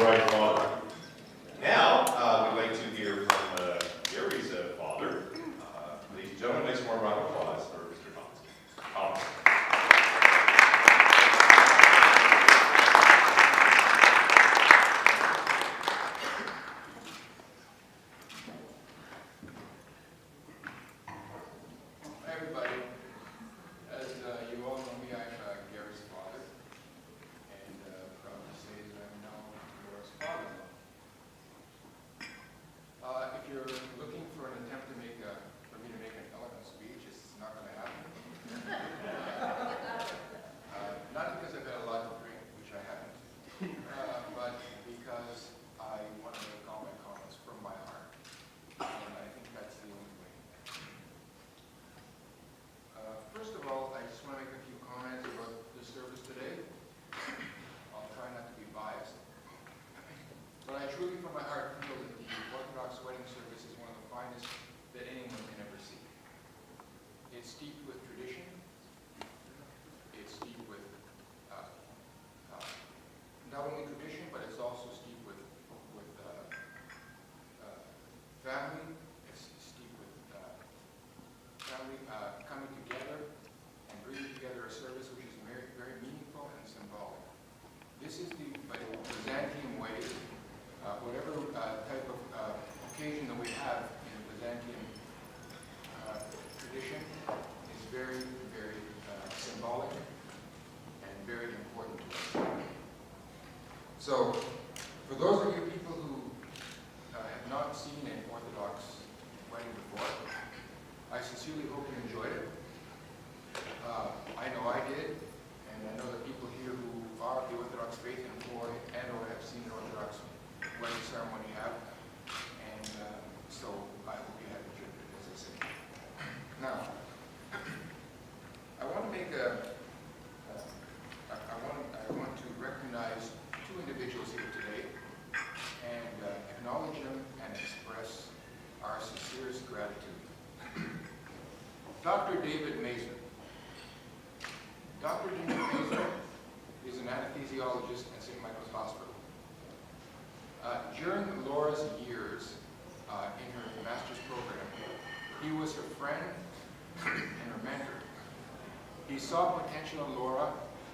right father. Now, we'd like to hear from Gary's father. Ladies and gentlemen, make some more round of applause for Mr. Thomas. Hi everybody. As you all know me, I'm Gary's father, and proud to say that I'm now Laura's father-in-law. If you're looking for an attempt to for me to make an eloquent speech, it's not going to happen. Not because I've had a lot to drink, which I haven't, but because I want to make all my comments from my heart, and I think that's the only way. First of all, I just want to make a few comments about the service today. I'll try not to be biased. But I truly, from my heart, feel that the Orthodox wedding service is one of the finest that anyone can ever see. It's steeped with tradition. It's steeped with not only tradition, but it's also steeped with family. It's steeped with family coming together and bringing together a service which is very, very meaningful and symbolic. This is the Byzantine way. Whatever type of occasion that we have in the Byzantine tradition is very, very symbolic and very important to us. So, for those of you people who have not seen an Orthodox wedding before, I sincerely hope you enjoyed it. I know I did, and I know that people here who are of the Orthodox faith and or have seen an Orthodox wedding ceremony have, and so I hope you have enjoyed it, as I say. Now, I want to make I want to recognize two individuals here today and acknowledge them and express our sincerest gratitude. Dr. David Mazer. Dr. David Mazer is an anesthesiologist at St. Michael's Hospital. During Laura's years in her master's program, he was her friend and her mentor. He saw potential in Laura,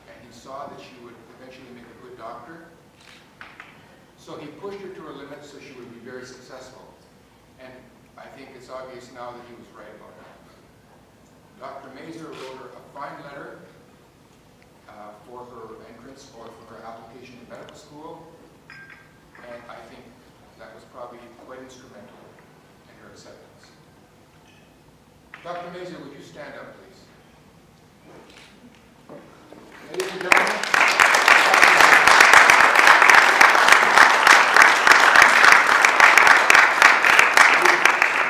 and he saw that she would eventually make a good doctor. So he pushed her to her limits so she would be very successful. And I think it's obvious now that he was right about that. Dr. Mazer wrote her a fine letter for her entrance or for her application to medical school, and I think that was probably quite instrumental in her acceptance. Dr. Mazer, would you stand up, please? Ladies and gentlemen,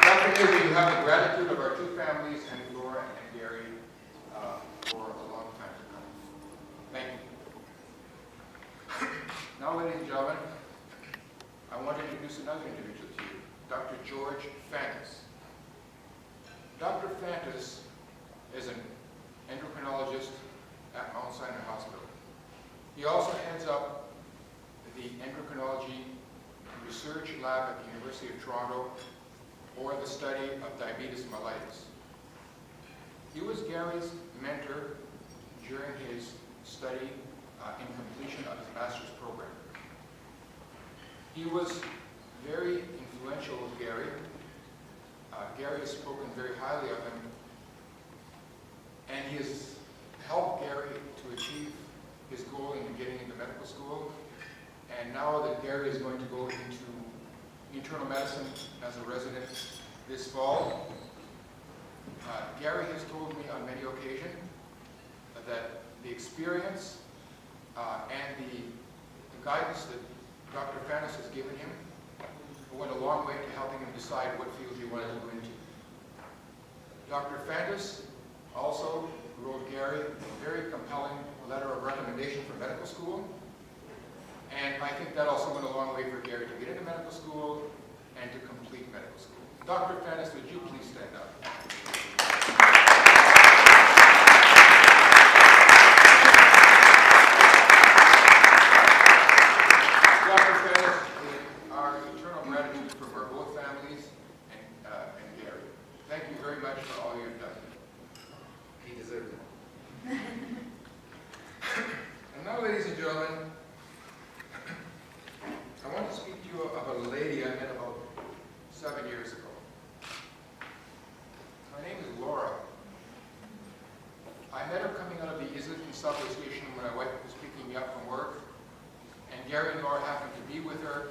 Dr. Mazer, you have the gratitude of our two families and Laura and Gary for a long time to come. Thank you. Now, ladies and gentlemen, I want to introduce another individual to you, Dr. George Fantis. Dr. Fantis is an endocrinologist at Mount Sinai Hospital. He also heads up the endocrinology research lab at the University of Toronto for the study of diabetes mellitus. He was Gary's mentor during his study in completion of his master's program. He was very influential with Gary. Gary has spoken very highly of him, and he has helped Gary to achieve his goal in getting into medical school. And now that Gary is going to go into internal medicine as a resident this fall, Gary has told me on many occasions that the experience and the guidance that Dr. Fantis has given him went a long way to helping him decide what field he wanted to go into. Dr. Fantis also wrote Gary a very compelling letter of recommendation for medical school, and I think that also went a long way for Gary to get into medical school and to complete medical school. Dr. Fantis, would you please stand up? Dr. gentlemen, I want to speak to you about a lady I met about 7 years ago. Her name is Laura. I met her coming out of the Islington subway station when my wife was picking me up from work, and Gary and Laura happened to be with her.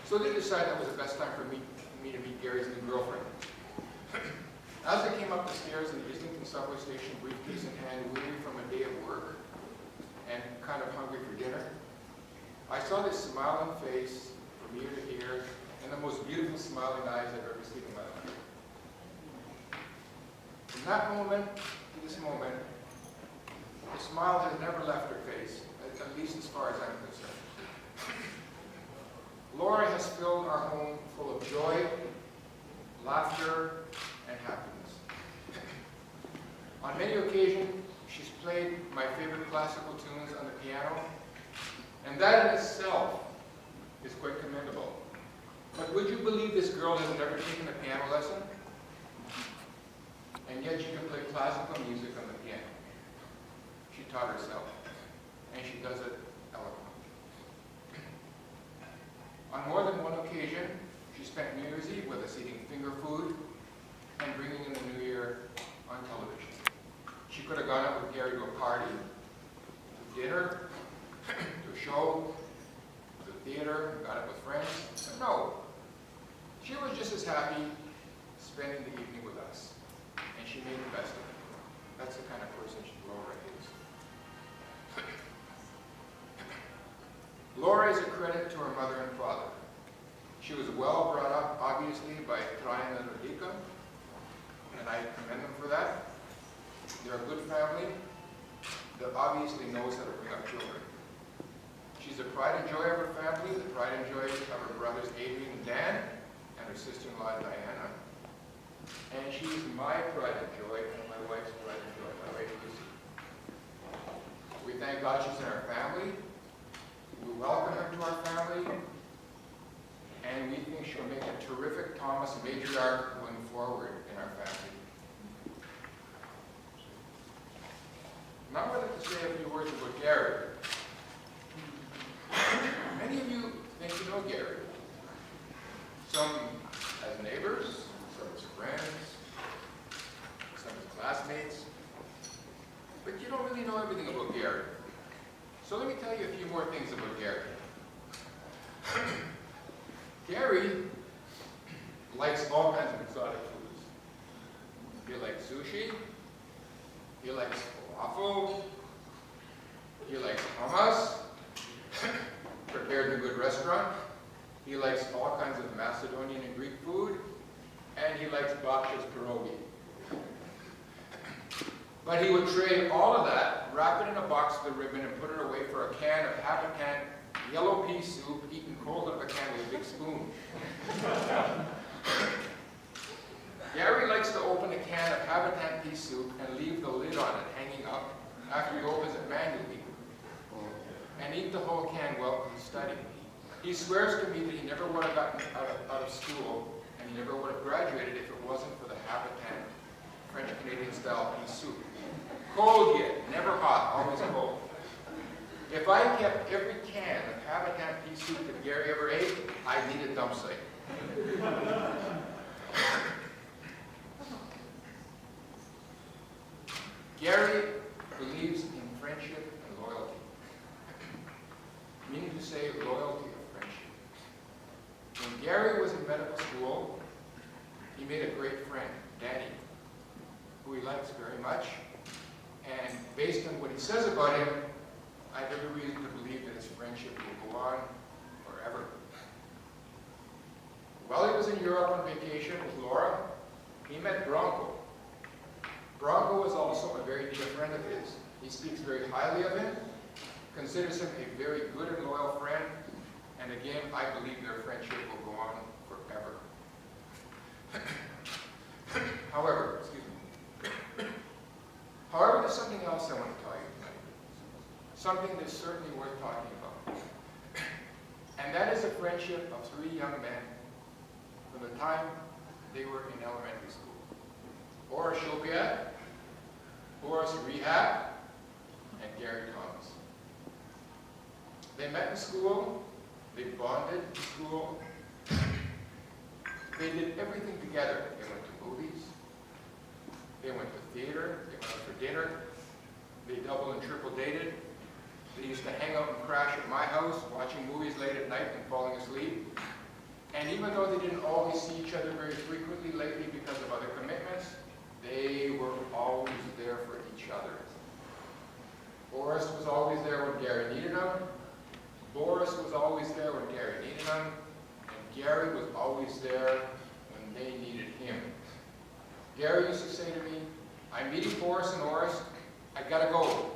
So they decided that was the best time for me to meet Gary's new girlfriend. As I came up the stairs in the Islington subway station, briefcase in hand, weary from a day of work, and kind of hungry for dinner, I saw this smiling face from ear to ear, and the most beautiful smiling eyes I've ever seen in my life. From that moment to this moment, the smile has never left her face, at least as far as I'm concerned. Laura has filled our home full of joy, laughter, and happiness. On many occasions, she's played my favorite classical tunes on the piano, and that in itself is quite commendable. But would you believe this girl has never taken a piano lesson? And yet she can play classical music on the piano. She taught herself, and she does it eloquently. On more than one occasion, she spent New Year's Eve with us eating finger food and bringing in the New Year on television. She could have gone out with Gary to a party, to dinner, to a show, to the theater, got out with friends. But no, she was just as happy spending the evening with us, and she made the best of it. That's the kind of person Laura is. Laura is a credit to her mother and father. She was well brought up, obviously, by Trian and Radhika, and I commend them for that. They're a good family that obviously knows how to bring up children. She's the pride and joy of her family, the pride and joy of her brothers Adrian and Dan, and her sister-in-law Diana. And she's my pride and joy, and my wife's pride and joy, my wife Lucy. We thank God she's in our family. We welcome her to our family, and we think she'll make a terrific Thomas matriarch going forward in our family. Now I'd like to say a few words about Gary. Many of you think you know Gary. Some as neighbors, some as friends, some as classmates. But you don't really know everything about Gary. So let me tell you a few more things about Gary. Gary likes all kinds of exotic foods. He likes sushi. He likes falafel. He likes hummus, prepared in a good restaurant. He likes all kinds of Macedonian and Greek food. And he likes Baksh's pierogi. But he would trade all of that, wrap it in a box with a ribbon, and put it away for a can of Habitant yellow pea soup, eaten cold out of a can with a big spoon. Gary likes to open a can of Habitant pea soup and leave the lid on it hanging up after he opens it manually, and eat the whole can while he's studying. He swears to me that he never would have gotten out of school, and he never would have graduated if it wasn't for the Habitant French-Canadian style pea soup. Cold yet, never hot, always cold. If I kept every can of Habitant pea soup that Gary ever ate, I'd need a dump site. Gary believes in friendship and loyalty. Meaning to say loyalty of friendship. When Gary was in medical school, he made a great friend, Danny, who he likes very much. And based on what he says about him, I have every reason to believe that his friendship will go on forever. While he was in Europe on vacation with Laura, he met Bronco. Bronco is also a very dear friend of his. He speaks very highly of him, considers him a very good and loyal friend, and again, I believe their friendship will go on forever. However, there's something else I want to tell you tonight. Something that's certainly worth talking about. And that is the friendship of three young men from the time they were in elementary school. Horace Chopiat, Horace Rehab, and Gary Thomas. They met in school, they bonded in school, they did everything together. They went to movies, they went to theater, they went out for dinner, they double and triple dated. They used to hang out and crash at my house, watching movies late at night and falling asleep. And even though they didn't always see each other very frequently lately because of other commitments, they were always there for each other. Boris was always there when Gary needed him. Boris was always there when Gary needed him. And Gary was always there when they needed him. Gary used to say to me, "I'm meeting Boris and Oris. I gotta go."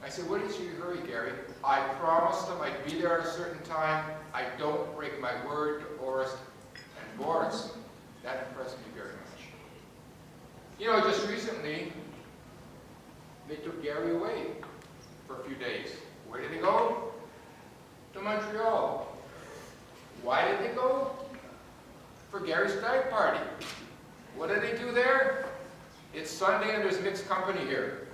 I said, "What is your hurry, Gary? I promised them I'd be there at a certain time. I don't break my word to Oris and Boris." That impressed me very much. You know, just recently, they took Gary away for a few days. Where did they go? To Montreal. Why did they go? For Gary's stag party. What did they do there? It's Sunday and there's mixed company here.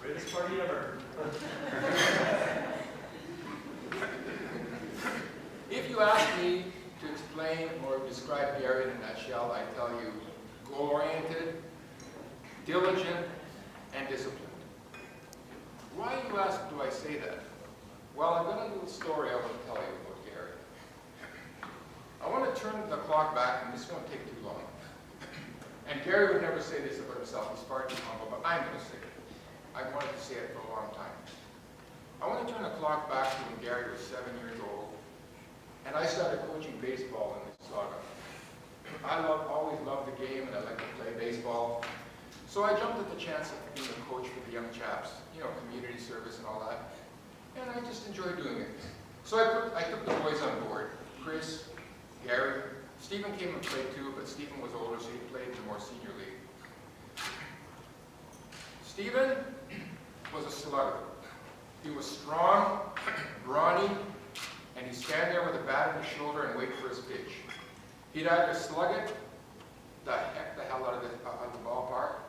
Greatest party ever. If you ask me to explain or describe Gary in a nutshell, I tell you goal-oriented, diligent, and disciplined. Why, you ask, do I say that? Well, I've got a little story I want to tell you about Gary. I want to turn the clock back, and this won't take too long. And Gary would never say this about himself, he's far too humble, but I'm going to say it. I've wanted to say it for a long time. I want to turn the clock back to when Gary was 7 years old, and I started coaching baseball in Mississauga. I always loved the game, and I liked to play baseball. So I jumped at the chance of being a coach for the young chaps, you know, community service and all that. And I just enjoyed doing it. So I took the boys on board. Chris, Gary, Stephen came and played too, but Stephen was older, so he played in the more senior league. Stephen was a slugger. He was strong, brawny, and he'd stand there with a bat on his shoulder and wait for his pitch. He'd either slug it the hell out of the ballpark,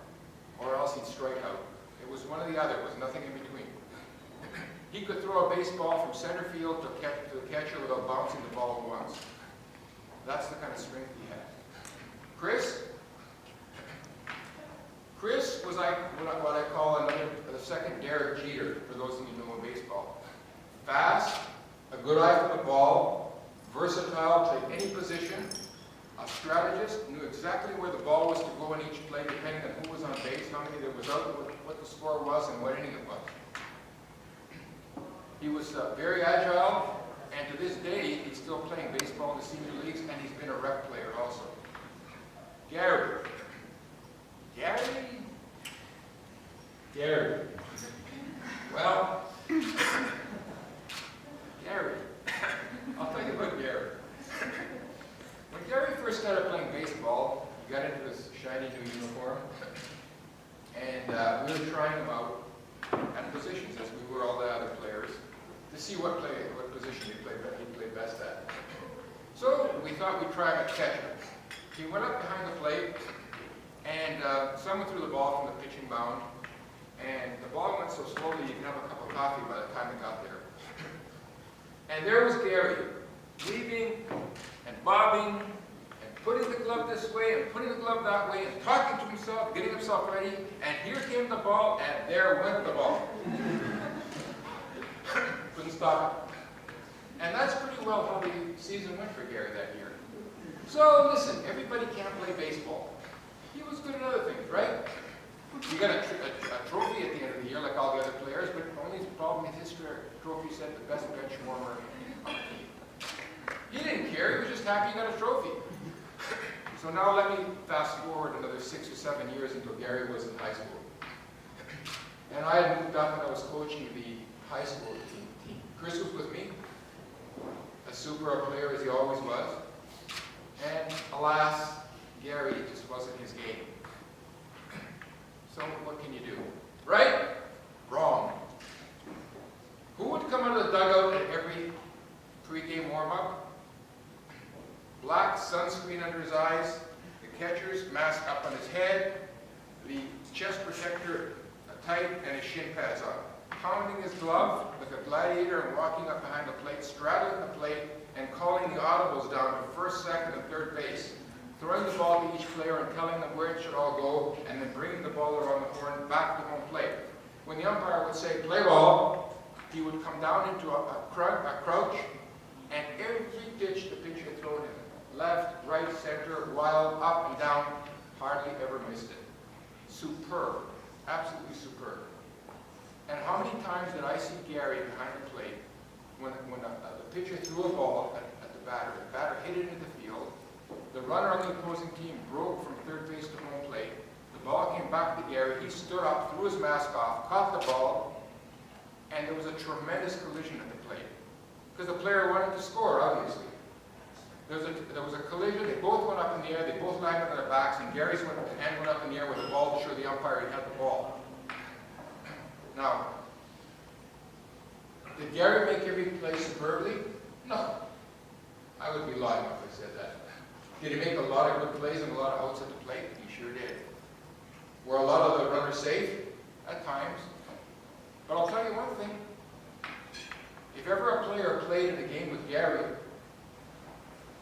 or else he'd strike out. It was one or the other. It was nothing in between. He could throw a baseball from center field to the catcher without bouncing the ball once. That's the kind of strength he had. Chris was like what I call the second Derek Jeter, for those of you who know baseball. Fast, a good eye for the ball, versatile, played any position, a strategist, knew exactly where the ball was to go in each play, depending on who was on base, how many there was out, what the score was, and what inning it was. He was very agile, and to this day, he's still playing baseball in the senior leagues, and he's been a rec player also. Gary. Well, Gary. I'll tell you about Gary. When Gary first started playing baseball, he got into his shiny new uniform, and we were trying him out at positions, as we were all the other players, to see what position he played best at. So we thought we'd try him at catcher. He went up behind the plate, and someone threw the ball from the pitching mound, and the ball went so slowly you could have a cup of coffee by the time it got there. And there was Gary, weaving and bobbing and putting the glove this way and putting the glove that way and talking to himself, getting himself ready, and here came the ball, and there went the ball. Couldn't stop it. And that's pretty well how the season went for Gary that year. So listen, everybody can't play baseball. He was good at other things, right? He got a trophy at the end of the year like all the other players, but only the problem is his trophy said the best bench warmer on the team. He didn't care, he was just happy he got a trophy. So now let me fast forward another 6 or 7 years until Gary was in high school. And I had moved up and I was coaching the high school team. Chris was with me, as super a player as he always was. And alas, Gary just wasn't his game. So what can you do? Right? Wrong. Who would come out of the dugout at every pre-game warm-up? Black sunscreen under his eyes, the catcher's mask up on his head, the chest protector tight and his shin pads on, pounding his glove like a gladiator and walking up behind the plate, straddling the plate and calling the audibles down to first, second, and third base, throwing the ball to each player and telling them where it should all go, and then bringing the ball around the horn back to home plate. When the umpire would say, play ball, he would come down into a crouch, and every pitch the pitcher had thrown him, left, right, center, wild, up and down, hardly ever missed it. Superb, absolutely superb. And how many times did I see Gary behind the plate when the pitcher threw a ball at the batter hit it into the field, the runner on the opposing team broke from third base to home plate, the ball came back to Gary, he stood up, threw his mask off, caught the ball, and there was a tremendous collision at the plate. Because the player wanted to score, obviously. There was a collision, they both went up in the air, they both landed on their backs, and Gary's hand went up in the air with the ball to show the umpire he had the ball. Now, did Gary make every play superbly? No. I would be lying if I said that. Did he make a lot of good plays and a lot of outs at the plate? He sure did. Were a lot of the runners safe? At times. But I'll tell you one thing. If ever a player played in a game with Gary,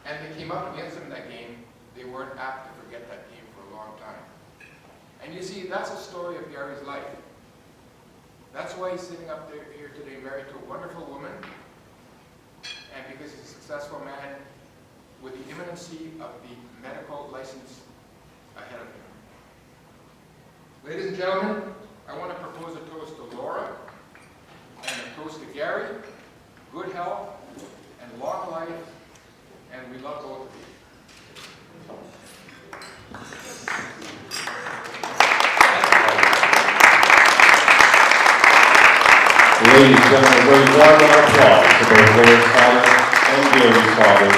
and they came up against him in that game, they weren't apt to forget that game for a long time. And you see, that's a story of Gary's life. That's why he's sitting up there here today married to a wonderful woman, and because he's a successful man with the imminency of the medical license ahead of him. Ladies and gentlemen, I want to propose a toast to Laura and a toast to Gary, good health and long life, and we love both of you. Ladies and gentlemen, a very warm round of applause to both Laura's father and Gary's father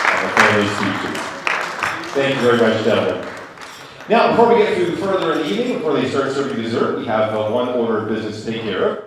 and the family speeches. Thank you very much, gentlemen. Now, before we get to further in the evening, before they start serving dessert, we have one order of business to take care of.